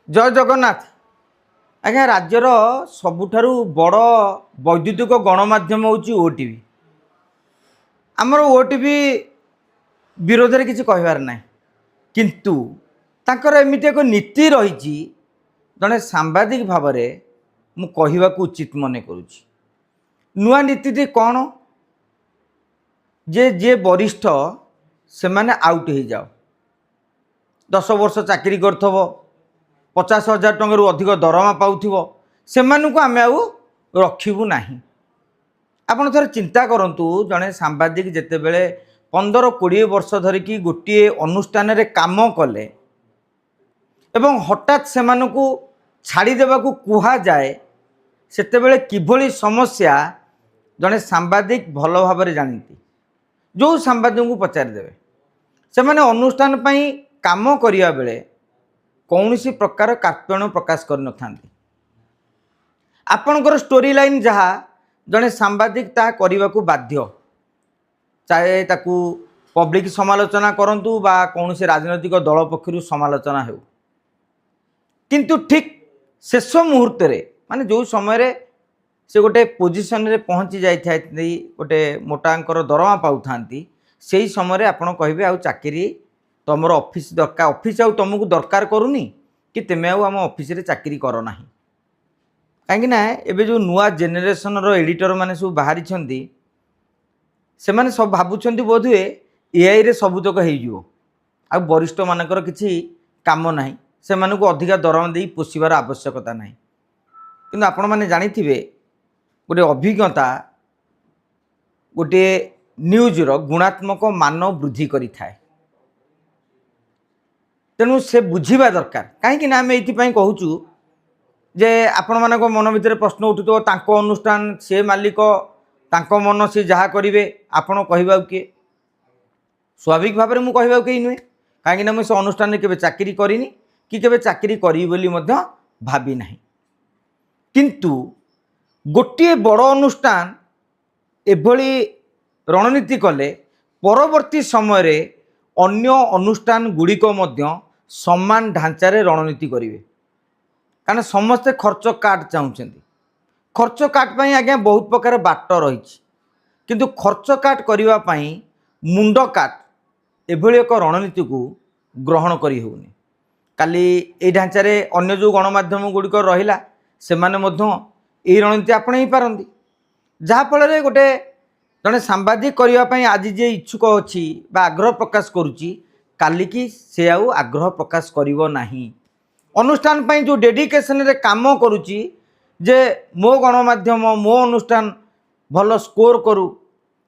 जय जगन्नाथ। आज्ञा राज्यर सबुठारु बड़ वैद्युतिक गणमाध्यम हूँ ओटीवी। आमर ओटीवी विरोध में किसी कहबार ना, किंतु तांकर एमिति एक नीति रही जड़े सांबादिक भाव में मु कहवा उचित मन करुँच। नुआ नीति कौन जे जे वरिष्ठ से माने आउट हो जाओ, 10 वर्ष चाकरी कर 50,000 टंका अधिक दरमा पाउथिबो से आम रखिबू नाही। आपण थोड़े चिंता करंतु जड़े सांबादिक जेते बेले 15-20 वर्ष धरिकी गोटे अनुष्ठान रे काम कले एवं हठात से छाड़देवा कुहा जाए सेते बेले किभली समस्या जड़े सांबादिक भल भाव में जानती। जो सांबादिक को पचारिदेवे से माने अनुष्ठान पई काम करिया बेले कौन सी प्रकार कार्पण्य प्रकाश कर न थांती। आपणकर स्टोरी लाइन जहाँ जड़े सांबादिक ता करने को बाध्य, चाहे ताकू पब्लिक समालोचना करंतु बा कौन से राजनैतिक दल पक्षर समालोचना हो, किंतु ठीक शेष मुहूर्त माने जो समय से गोटे पोजिशन रे पहुँची जाए गोटे मोटांकर दरमा पाऊ से समय आपड़ कहे आउ चाकरी तुमर ऑफिस दरकार, ऑफिस आउ तुमको दरकार करूनी कि तुम आम ऑफिस रे चाकरी कर ना। कहीं एबे जो नुआ जेनेरेशन रो एडिटर माने सब बाहरी से माने सब भावुं बोध हुए एआई रे सबुतक हो आ वरिष्ठ मानकर किसी काम ना, से अधिका दरमा दे पोषिबार आवश्यकता ना। किंतु आपण माने जानिथिबे गोटे अभिज्ञता गोटे न्यूज रो गुणात्मक मान वृद्धि करि थाए। तेणु से बुझा दरकार कहीं आम ये कहूँ जे आपण मान मन भितर प्रश्न उठुतो तांको अनुष्ठान से मालिक तांको मन से जहाँ करेंगे आपण कहवा किए। स्वाभाविक भाव में मुझे कहवा कहीं नुहे कहीं मुझे से अनुष्ठान में केवे चाकरी करिनी कि केवे चाकरी करी बोली मध्य भावी नहीं। किंतु गोटे बड़ अनुष्ठान एभली रणनीति कले परवर्ती समय रे अन्य अनुष्ठान गुड़िक मध्य समान ढांचारे रणनीति करेंगे, कारण समस्ते खर्च काट चाहते। खर्च काट पाई आज्ञा बहुत प्रकार बाट रही, किंतु खर्च काट करने मुंड काट एभली एक रणनीति को ग्रहण करी होनी। काली ए ढांचारे अन्य जो गणमाध्यम गुड़िक रहा से माने मध्य यही रणनीति आपणई पारती, जहाँफल गोटे जड़े सांबादिक करने आज जे इच्छुक अच्छी आग्रह प्रकाश करुच्ची काली की से आग्रह प्रकाश करिवो नाही। अनुष्ठान पाई जो डेडिकेशन रे काम करुच्ची जे मो गणमाध्यम मो अनुष्ठान भल स्कोर करू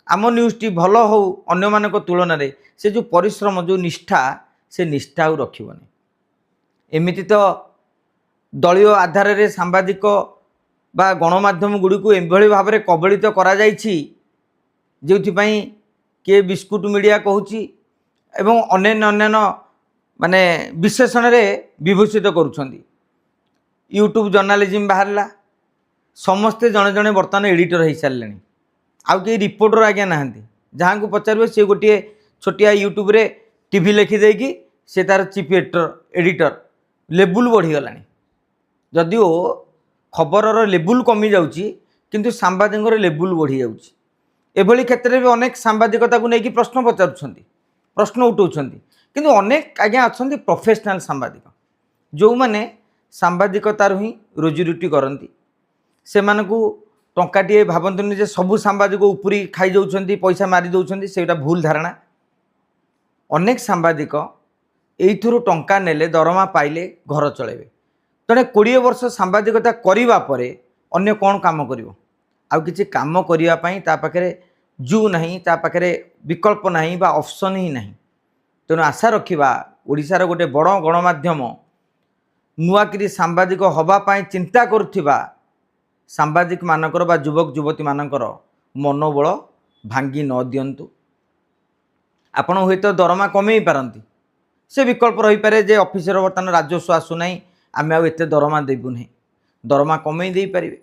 आम न्यूज़टी भल हो अन्य मानक तुलन रे से जो परिश्रम जो निष्ठा से निष्ठा आउ रखिबनी। एमिति तो दलीय आधार रे सांबादिक बा गणमाध्यम गुड़ी को एभली भाव में कबलित करा जायछि जो किए बिस्कुट मीडिया कहूँ एवं अन्य माने विशेषण रे विभूषित करुछंदी। यूट्यूब जर्नालिज्म बाहरला समस्ते जड़े जड़े बर्तमान एडिटर हो सारे आउ कई रिपोर्टर आज्ञा नहांती जहाँ को पचारे सी गोटे छोटिया यूट्यूब रे टीवी लिखिदे कि से तार चीफ एडिटर लेबुल बढ़ीगला। जदिओ खबर लेबुल कमी जाउची किंतु सांबादिक लेबुल बढ़ी जाउची। एभली क्षेत्र में भी अनेक सांबादिकता को लेकिन प्रश्न पचारुछंती प्रश्न उठाउछंती, किंतु अनेक आज्ञा अच्छा प्रोफेशनल सांबादिक जो माने सांबादिकतार ही रोजीरोटी करती से टंकाटे भावतुनि जे सबू सांबादिक उपरी खाई जाउछंती पैसा मारी दउछंती सेटा भूल धारणा। अनेक सांबादिक एइथुरु टंका नेले दरमा पाइले घर चलेबे। जड़े 20 वर्ष सांबादिकता करिबा परे अन्य कौन काम करिवो आउ किछि काम करिया पई ता पाखरे जू नहीं ता पाखरे विकल्प नहीं बा ऑप्शन ही नहीं। तेणु आशा रखिबा ओडिशार गोटे बड़ गणमाध्यम नुआकिरी सांबादिक हवापाई चिंता करुथिबा सांबादिक मानकर बा युवक युवती मानकर मनोबल भांगी न दियंतु। आपण हुए तो दरमा कमे पारंती से विकल्प रही पारे जे ऑफिसर बर्तमान राजस्व आसुना आम आते दरमा देबु नहीं, दरमा कमे दे पारिबे।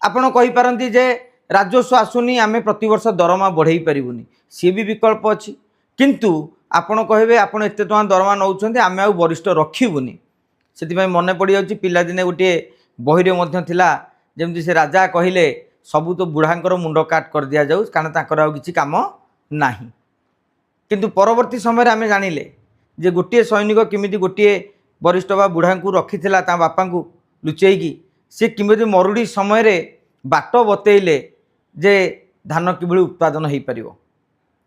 आपण कहि पारंती जे राजस्व आसुनी आम प्रतिवर्ष दरमा बढ़ई पारिबुनी, सी भी विकल्प अच्छी। किंतु आपण कहे आपण एत टଙ୍କା दरमा नौछंती आम आ वरिष्ठ रखिबुनी से मन पड़ जाऊँ पिलादिने गोटे बही में थिला जमती से राजा कहले सबू तो बुढ़ांकर मुंड काट कर दिया जाऊ कारण तांकर आउ किछि काम नाही। किंतु परवर्ती समय आम जानिले जे गोटे सैनिक किमिति गोटे वरिष्ठ बा बुढ़ा को रखी ता बापा को लुचेकी सी किमिति मरुड़ी समय रे बाट बतैले जे धान किभଳି उत्पादन हो पार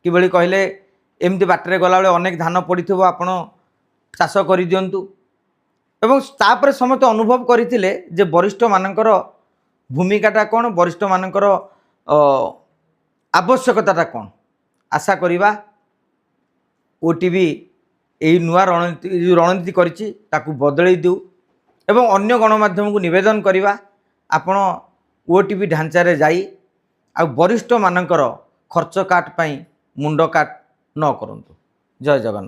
कि कहले एमती बाटर गला अनेक धान पड़ी आपण चाष कर दिंतु एवं तापर समस्त अनुभव करते जे वरिष्ठ मानकर भूमिकाटा कौन वरिष्ठ मानकर आवश्यकताटा कौन आशा करिबा ओटीवी यही नुआ रणनीति करिछि ताकू बदलै देउ एवं अन्य गणमाध्यम को निवेदन करिबा आपण ओटीवी ढांचारे जाई आ वरिष्ठ मानकर खर्च काट पाई मुंड काट न करंतु। जय जगन्नाथ।